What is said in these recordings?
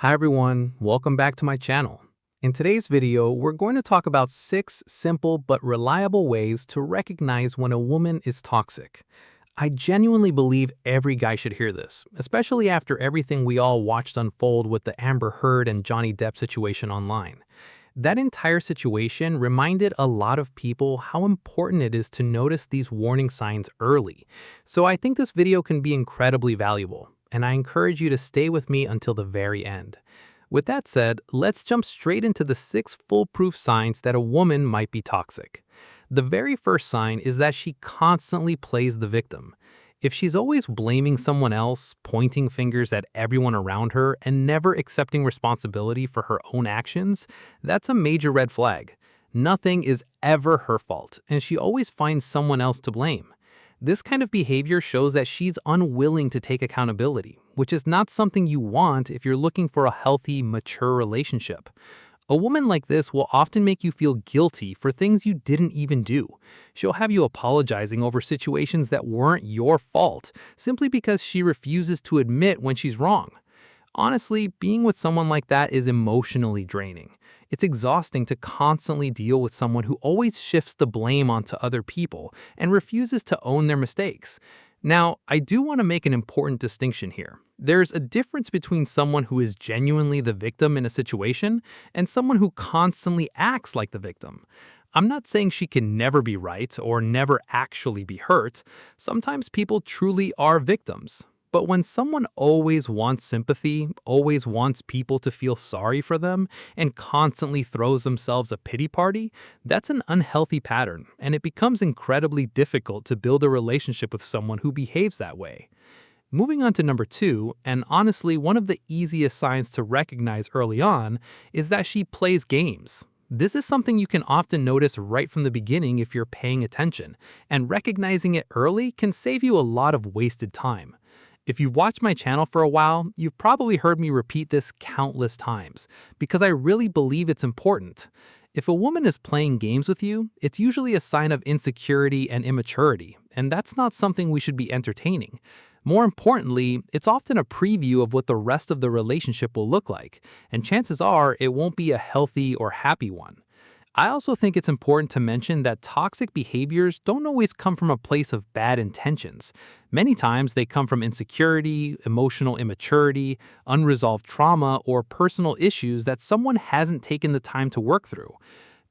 Hi everyone, welcome back to my channel. In today's video, we're going to talk about 6 simple but reliable ways to recognize when a woman is toxic. I genuinely believe every guy should hear this, especially after everything we all watched unfold with the Amber Heard and Johnny Depp situation online. That entire situation reminded a lot of people how important it is to notice these warning signs early. So I think this video can be incredibly valuable, and I encourage you to stay with me until the very end. With that said, let's jump straight into the 6 foolproof signs that a woman might be toxic. The very first sign is that she constantly plays the victim. If she's always blaming someone else, pointing fingers at everyone around her, and never accepting responsibility for her own actions, that's a major red flag. Nothing is ever her fault, and she always finds someone else to blame. This kind of behavior shows that she's unwilling to take accountability, which is not something you want if you're looking for a healthy, mature relationship. A woman like this will often make you feel guilty for things you didn't even do. She'll have you apologizing over situations that weren't your fault, simply because she refuses to admit when she's wrong. Honestly, being with someone like that is emotionally draining. It's exhausting to constantly deal with someone who always shifts the blame onto other people and refuses to own their mistakes. Now, I do want to make an important distinction here. There's a difference between someone who is genuinely the victim in a situation and someone who constantly acts like the victim. I'm not saying she can never be right or never actually be hurt. Sometimes people truly are victims. But when someone always wants sympathy, always wants people to feel sorry for them, and constantly throws themselves a pity party, that's an unhealthy pattern, and it becomes incredibly difficult to build a relationship with someone who behaves that way. Moving on to number 2, and honestly one of the easiest signs to recognize early on, is that she plays games. This is something you can often notice right from the beginning if you're paying attention, and recognizing it early can save you a lot of wasted time. If you've watched my channel for a while, you've probably heard me repeat this countless times, because I really believe it's important. If a woman is playing games with you, it's usually a sign of insecurity and immaturity, and that's not something we should be entertaining. More importantly, it's often a preview of what the rest of the relationship will look like, and chances are it won't be a healthy or happy one. I also think it's important to mention that toxic behaviors don't always come from a place of bad intentions. Many times they come from insecurity, emotional immaturity, unresolved trauma, or personal issues that someone hasn't taken the time to work through.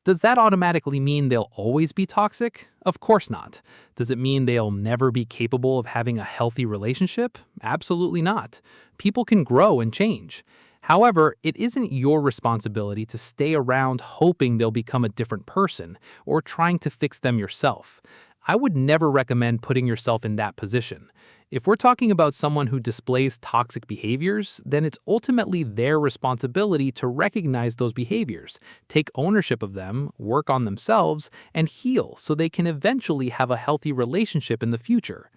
Does that automatically mean they'll always be toxic? Of course not. Does it mean they'll never be capable of having a healthy relationship? Absolutely not. People can grow and change. However, it isn't your responsibility to stay around hoping they'll become a different person or trying to fix them yourself. I would never recommend putting yourself in that position. If we're talking about someone who displays toxic behaviors, then it's ultimately their responsibility to recognize those behaviors, take ownership of them, work on themselves, and heal so they can eventually have a healthy relationship in the future.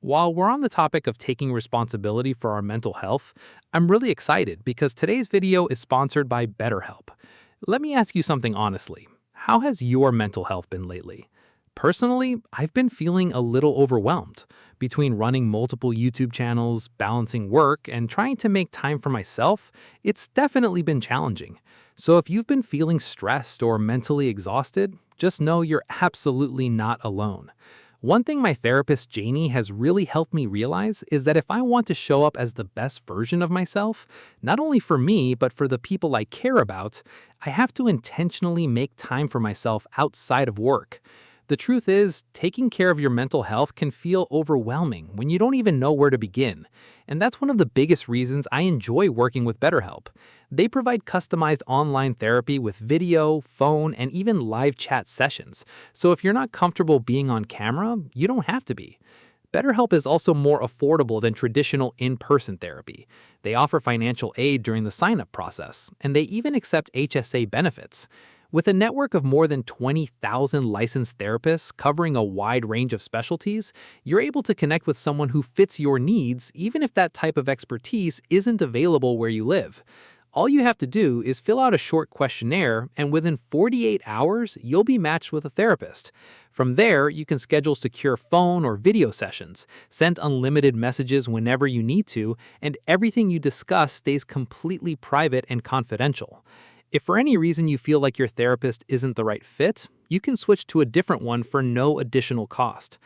While we're on the topic of taking responsibility for our mental health, I'm really excited because today's video is sponsored by BetterHelp. Let me ask you something honestly. How has your mental health been lately? Personally, I've been feeling a little overwhelmed. Between running multiple YouTube channels, balancing work, and trying to make time for myself, it's definitely been challenging. So if you've been feeling stressed or mentally exhausted, just know you're absolutely not alone. One thing my therapist Janie has really helped me realize is that if I want to show up as the best version of myself, not only for me but for the people I care about, I have to intentionally make time for myself outside of work. The truth is, taking care of your mental health can feel overwhelming when you don't even know where to begin. And that's one of the biggest reasons I enjoy working with BetterHelp. They provide customized online therapy with video, phone, and even live chat sessions. So if you're not comfortable being on camera, you don't have to be. BetterHelp is also more affordable than traditional in-person therapy. They offer financial aid during the sign-up process, and they even accept HSA benefits. With a network of more than 20,000 licensed therapists covering a wide range of specialties, you're able to connect with someone who fits your needs even if that type of expertise isn't available where you live. All you have to do is fill out a short questionnaire, and within 48 hours, you'll be matched with a therapist. From there, you can schedule secure phone or video sessions, send unlimited messages whenever you need to, and everything you discuss stays completely private and confidential. If for any reason you feel like your therapist isn't the right fit, you can switch to a different one for no additional cost.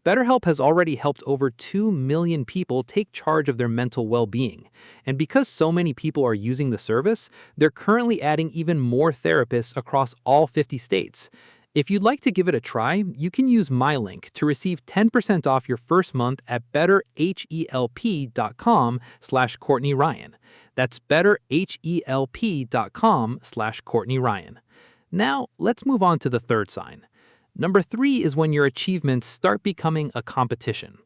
BetterHelp has already helped over 2 million people take charge of their mental well-being. And because so many people are using the service, they're currently adding even more therapists across all 50 states. If you'd like to give it a try, you can use my link to receive 10% off your first month at betterhelp.com/CourtneyRyan. That's betterhelp.com/CourtneyRyan. Now, let's move on to the third sign. Number 3 is when your achievements start becoming a competition.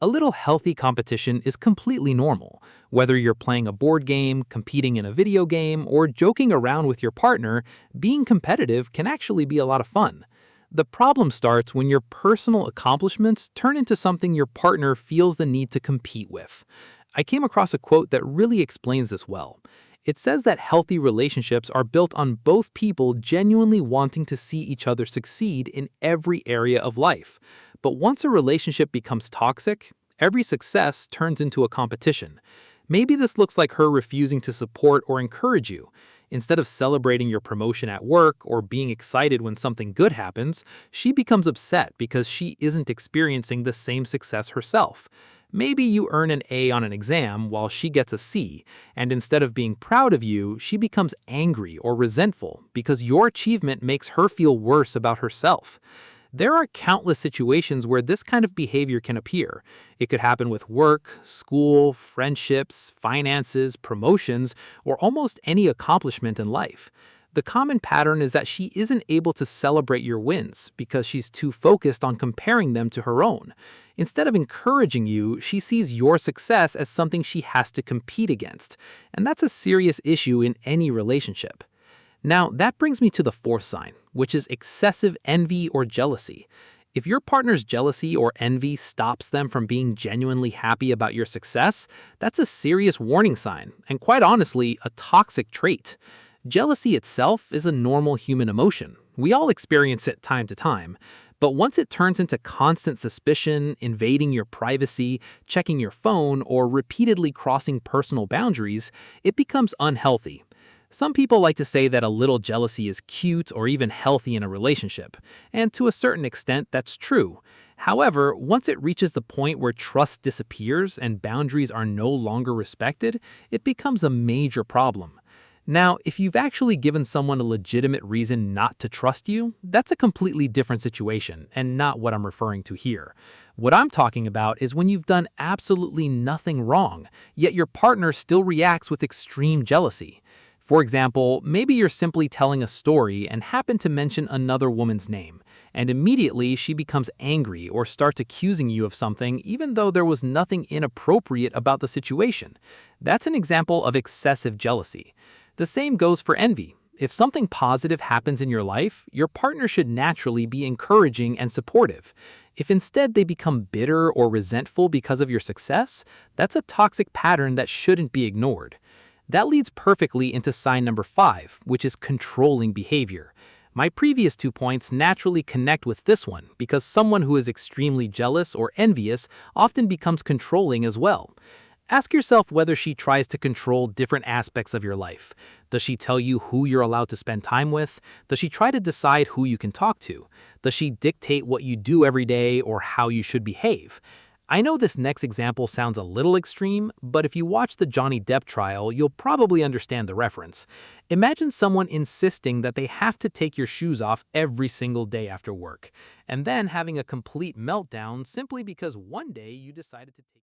A little healthy competition is completely normal. Whether you're playing a board game, competing in a video game, or joking around with your partner, being competitive can actually be a lot of fun. The problem starts when your personal accomplishments turn into something your partner feels the need to compete with. I came across a quote that really explains this well. It says that healthy relationships are built on both people genuinely wanting to see each other succeed in every area of life. But once a relationship becomes toxic, every success turns into a competition. Maybe this looks like her refusing to support or encourage you. Instead of celebrating your promotion at work or being excited when something good happens, she becomes upset because she isn't experiencing the same success herself. Maybe you earn an A on an exam while she gets a C, and instead of being proud of you, she becomes angry or resentful because your achievement makes her feel worse about herself. There are countless situations where this kind of behavior can appear. It could happen with work, school, friendships, finances, promotions, or almost any accomplishment in life. The common pattern is that she isn't able to celebrate your wins because she's too focused on comparing them to her own. Instead of encouraging you, she sees your success as something she has to compete against, and that's a serious issue in any relationship. Now, that brings me to the fourth sign, which is excessive envy or jealousy. If your partner's jealousy or envy stops them from being genuinely happy about your success, that's a serious warning sign, and quite honestly, a toxic trait. Jealousy itself is a normal human emotion. We all experience it time to time. But once it turns into constant suspicion, invading your privacy, checking your phone, or repeatedly crossing personal boundaries, it becomes unhealthy. Some people like to say that a little jealousy is cute or even healthy in a relationship, and to a certain extent that's true. However, once it reaches the point where trust disappears and boundaries are no longer respected, it becomes a major problem. Now, if you've actually given someone a legitimate reason not to trust you, that's a completely different situation and not what I'm referring to here. What I'm talking about is when you've done absolutely nothing wrong, yet your partner still reacts with extreme jealousy. For example, maybe you're simply telling a story and happen to mention another woman's name, and immediately she becomes angry or starts accusing you of something even though there was nothing inappropriate about the situation. That's an example of excessive jealousy. The same goes for envy. If something positive happens in your life, your partner should naturally be encouraging and supportive. If instead they become bitter or resentful because of your success, that's a toxic pattern that shouldn't be ignored. That leads perfectly into sign number 5, which is controlling behavior. My previous 2 points naturally connect with this one because someone who is extremely jealous or envious often becomes controlling as well. Ask yourself whether she tries to control different aspects of your life. Does she tell you who you're allowed to spend time with? Does she try to decide who you can talk to? Does she dictate what you do every day or how you should behave? I know this next example sounds a little extreme, but if you watch the Johnny Depp trial, you'll probably understand the reference. Imagine someone insisting that they have to take your shoes off every single day after work, and then having a complete meltdown simply because one day you decided to take